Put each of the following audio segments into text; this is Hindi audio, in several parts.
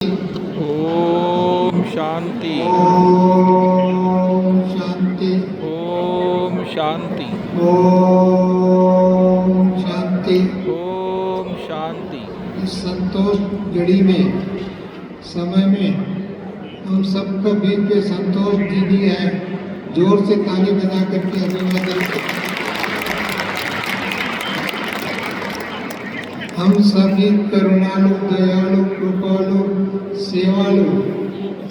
ओम शांति। ओम शांति। ओम शांति। ओम शांति। ओम शांति। इस संतोष घड़ी में, समय में हम सबका बीच में संतोष दीदी है, जोर से ताली बजा करके अभिवादन करते हैं। हम सभी करुणालु, दयालु, कृपालु,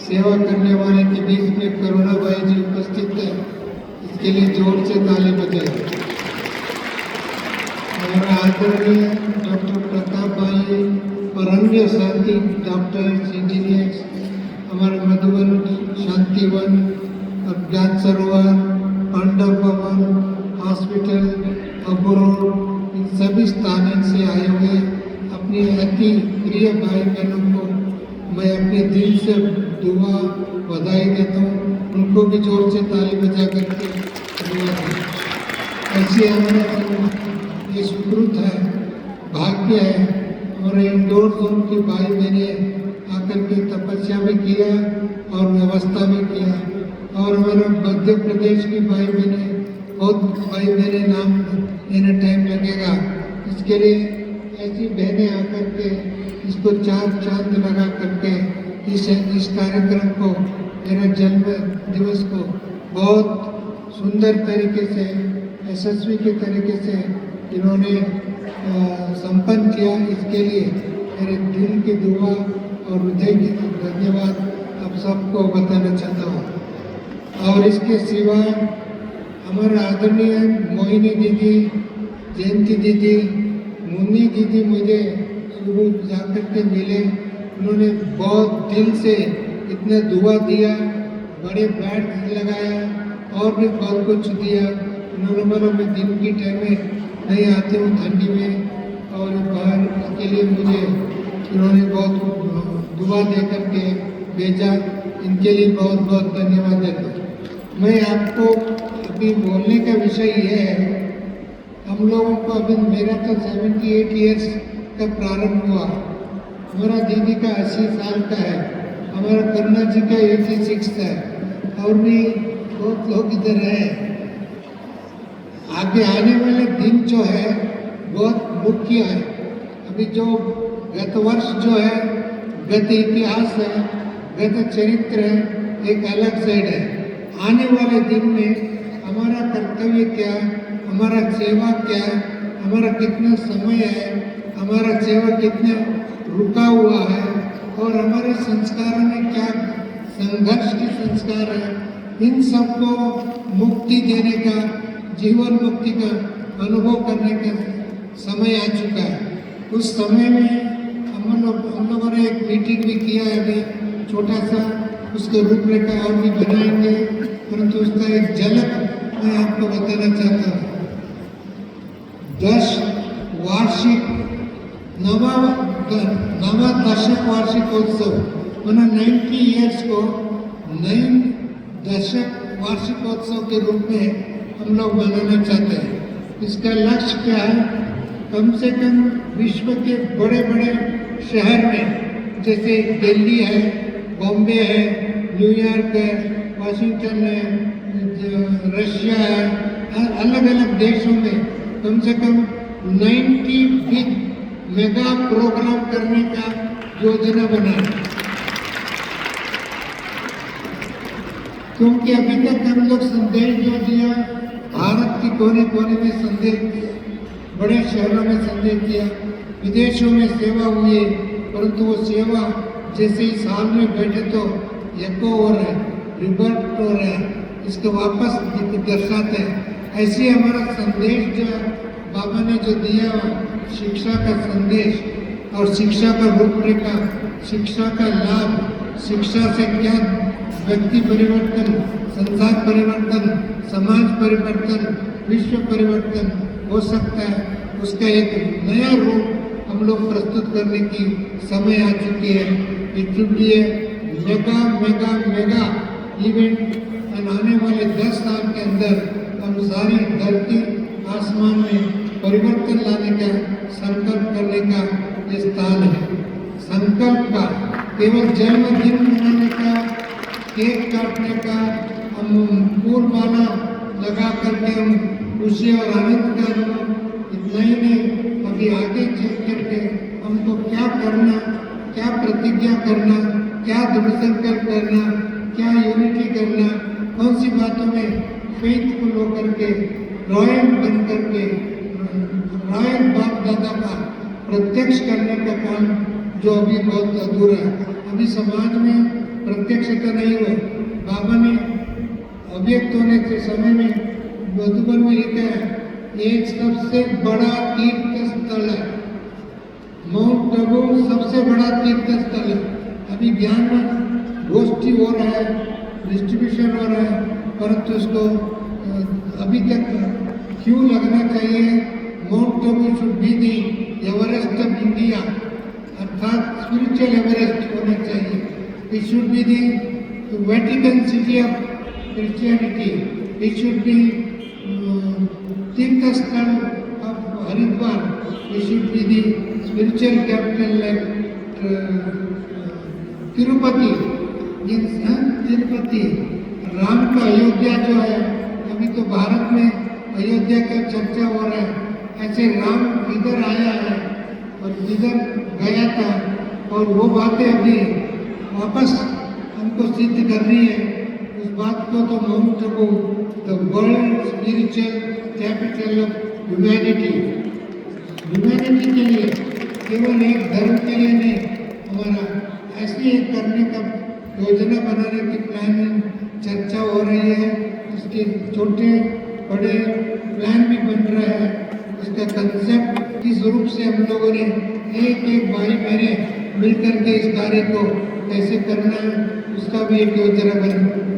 सेवा करने वाले के बीच में करुणा भाई जी उपस्थित है, इसके लिए जोर से ताली बजाए। हमारा आदरणीय डॉक्टर प्रताप भाई और अन्य साथी डॉक्टर इंजीनियर, हमारे मधुबन शांतिवन, ज्ञान सरोवर, पांडव भवन, हॉस्पिटल, अबोरो, इन सभी स्थानों से आए हुए अपनी अति प्रिय भाई बहनों को मैं अपने दिल से दुआ बधाई देता हूँ। उनको भी जोर से ताली बजा करके ऐसे हमारा ये सुकृत है, भाग्य है। हमारे इंडोर जोन के भाई बहने आकर के तपस्या भी किया और व्यवस्था भी किया, और हमारे मध्य प्रदेश के भाई बहने, बहुत भाई बहने नाम लेने टाइम लगेगा, इसके लिए ऐसी बहनें आकर के इसको चार चांद लगा करके इस कार्यक्रम को, मेरे जन्म दिवस को बहुत सुंदर तरीके से, यशस्वी के तरीके से इन्होंने संपन्न किया। इसके लिए मेरे दिल की दुआ और हृदय की धन्यवाद आप सबको बताना चाहता हूँ। और इसके सिवा हमारा आदरणीय मोहिनी दीदी, जयंती दीदी, मुन्नी दीदी मुझे सुबह जाकर के मिले, उन्होंने बहुत दिल से इतना दुआ दिया, बड़े बैठ लगाया और भी बहुत कुछ दिया। उन्होंने बोला मैं दिन की टाइम में नहीं आती हूँ, ठंडी में और बाहर के लिए मुझे उन्होंने बहुत दुआ दे करके भेजा, इनके लिए बहुत बहुत धन्यवाद देता हूँ। मैं आपको अभी बोलने का विषय ये है, हम लोगों को अभी, मेरा तो 78 ईयर्स का प्रारंभ हुआ, हमारा दीदी का 80 साल का है, हमारा करुणा जी का 86 है, और भी बहुत लोग इधर है। आगे आने वाले दिन जो है बहुत मुख्य है। अभी जो गत वर्ष जो है, गत इतिहास है, गत चरित्र है, एक अलग साइड है। आने वाले दिन में हमारा कर्तव्य क्या है, हमारा सेवा क्या है, हमारा कितना समय है, हमारा सेवा कितना रुका हुआ है, और हमारे संस्कारों में क्या संघर्ष के संस्कार है, इन सबको मुक्ति देने का, जीवन मुक्ति का अनुभव करने का समय आ चुका है। उस समय में हम लोगों ने एक मीटिंग भी किया है, अभी छोटा सा, उसके रूपरेखा और भी बनाएंगे, परंतु उसका एक झलक मैं आपको बताना चाहता हूँ। 10 वार्षिक नवा दशक वार्षिकोत्सव, मैंने 90 ईयर्स को 9 दशक वार्षिकोत्सव के रूप में हम लोग मनाना चाहते हैं। इसका लक्ष्य क्या है? कम से कम विश्व के बड़े बड़े शहर में, जैसे दिल्ली है, बॉम्बे है, न्यूयॉर्क है, वाशिंगटन है, रशिया है, अलग अलग देशों में कम से कम 90 बिग मेगा प्रोग्राम करने का योजना बना है। क्योंकि अभी तक हम लोग संदेश जो दिया, भारत की कोने कोने में संदेश दिया, बड़े शहरों में संदेश दिया, विदेशों में सेवा हुई, परंतु वो सेवा जैसे ही साल में बैठे तो एको हो रहा है, रिवर्ट हो रहा है, इसको वापस दर्शाते हैं। ऐसे हमारा संदेश जो बाबा ने जो दिया, शिक्षा का संदेश और शिक्षा का रूपरेखा, शिक्षा का लाभ, शिक्षा से क्या व्यक्ति परिवर्तन, संसार परिवर्तन, समाज परिवर्तन, विश्व परिवर्तन हो सकता है, उसका एक नया रूप हम लोग प्रस्तुत करने की समय आ चुकी है। इसलिए मेगा मेगा मेगा इवेंट आने वाले 10 साल के अंदर हम सारी धरती आसमान में परिवर्तन लाने का संकल्प करने का ये स्थान है। संकल्प का केवल जन्मदिन मनाने का, केक काटने का, हम फूल माला लगा करके हम खुशी और आनंद का अनुभव इतना ही नहीं, अभी आगे चल करके हमको क्या करना, क्या प्रतिज्ञा करना, क्या दृढ़ संकल्प करना, क्या यूनिटी करना, कौन सी बातों में फेथफुल होकर के, रॉयल बन करके, रॉयल बाप दादा का प्रत्यक्ष करने का काम जो अभी बहुत अधूरा है। अभी समाज में प्रत्यक्षता नहीं हुआ। बाबा ने अव्यक्त होने के समय में मधुबन में लिखा है, एक सबसे बड़ा तीर्थ स्थल है, माउंट आबू सबसे बड़ा तीर्थ स्थल है। अभी ज्ञान में गोष्ठी हो रहा है, डिस्ट्रीब्यूशन हो रहा है, परंतु उसको अभी तक क्यों लगना चाहिए? Mount Abu should be the Everest of India, अर्थात स्पिरिचुअल एवरेस्ट होना चाहिए। It should be the Vatican city of Christianity, it should be तीर्थ स्थल of Haridwar, it should be the spiritual capital like Tirupati. Tirupati Ram का अयोध्या जो है, अभी तो भारत में अयोध्या का चर्चा हो रहा है। ऐसे राम इधर आया है और इधर गया था, और वो बातें अभी वापस हमको सिद्ध कर रही है। उस बात को तो mount Abu the world spiritual capital of humanity, humanity के लिए, केवल एक धर्म के लिए नहीं, हमारा ऐसे एक करने का योजना बनाने की प्लानिंग चर्चा हो रही है। इसके छोटे बड़े प्लान भी बन रहे हैं। इसका कंसेप्ट किस रूप से हम लोगों ने एक एक भाई बहने मिलकर के इस कार्य को कैसे करना है, उसका भी एक योजना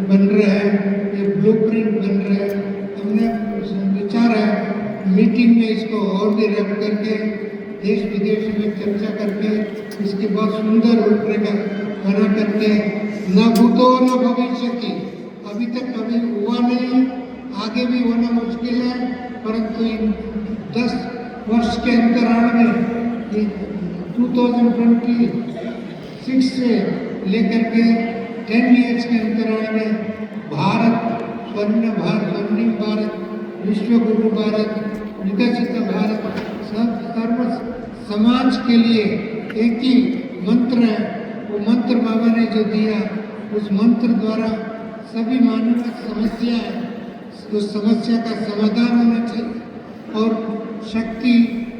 बन रहा है, ये ब्लूप्रिंट बन रहा है। हमने विचार है मीटिंग में इसको और भी रख करके देश विदेश में चर्चा करके इसके बहुत सुंदर रूपरेखा बना करके, न भूतो न भविष्य की, अभी तक कभी हुआ नहीं, आगे भी होना मुश्किल है, परंतु इन 10 वर्ष के अंतराल में 2026 से लेकर के 10 ईयर्स के अंतराल में भारत, स्वर्णिम भारत, विश्व गुरु भारत, विकसित भारत, सर्व समाज के लिए एक ही मंत्र है। वो मंत्र बाबा ने जो दिया, उस मंत्र द्वारा सभी मानव समस्या है, उस समस्या का समाधान होना चाहिए और शक्ति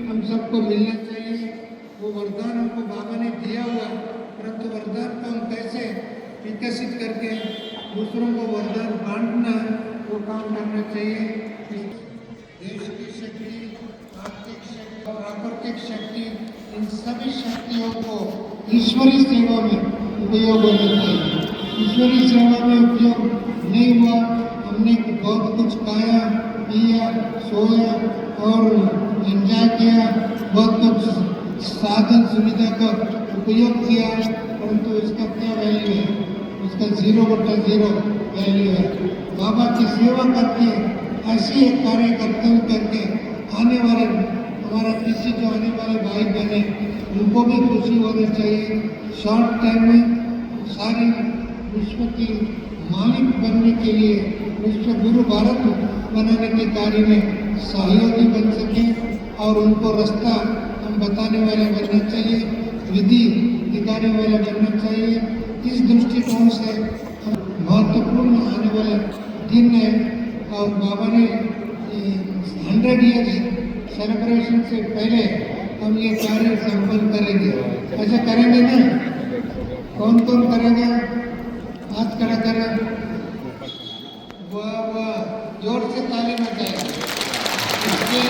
हम सबको मिलना चाहिए। वो वरदान हमको बाबा ने दिया हुआ, परंतु वरदान को हम कैसे विकसित करके दूसरों को वरदान बांटना, वो काम करना चाहिए। देश की शक्ति, आर्थिक शक्ति और प्राकृतिक शक्ति, इन सभी शक्तियों को ईश्वरीय सेवा में उपयोग होना चाहिए। ईश्वरीय सेवा में उपयोग नहीं हुआ, हमने बहुत कुछ खाया, पिया, सोया और एंजॉय किया, बहुत कुछ साधन सुविधा का उपयोग किया, परंतु इसका क्या वैल्यू है? उसका 0/0 वैल्यू है। बाबा की सेवा करके, ऐसी एक कार्य करके आने वाले हमारा किसी जो आने वाले भाई बहने, उनको भी खुशी होनी चाहिए। शॉर्ट टाइम में सारी विश्व की मालिक बनने के लिए, विश्व गुरु भारत बनाने के कार्य में सहयोगी बन सके और उनको रास्ता हम बताने वाले बनना चाहिए, विधि दिखाने वाले बनना चाहिए। इस दृष्टिकोण से महत्वपूर्ण आने वाले दिन है और बाबा ने 100 ईयर्स सेलिब्रेशन से पहले हम ये कार्य संपन्न करेंगे। ऐसा करेंगे ना? कौन कौन करेंगे? हाथ खड़ा करें। वाह वाह, जोर से ताली बजाएं। इसके लिए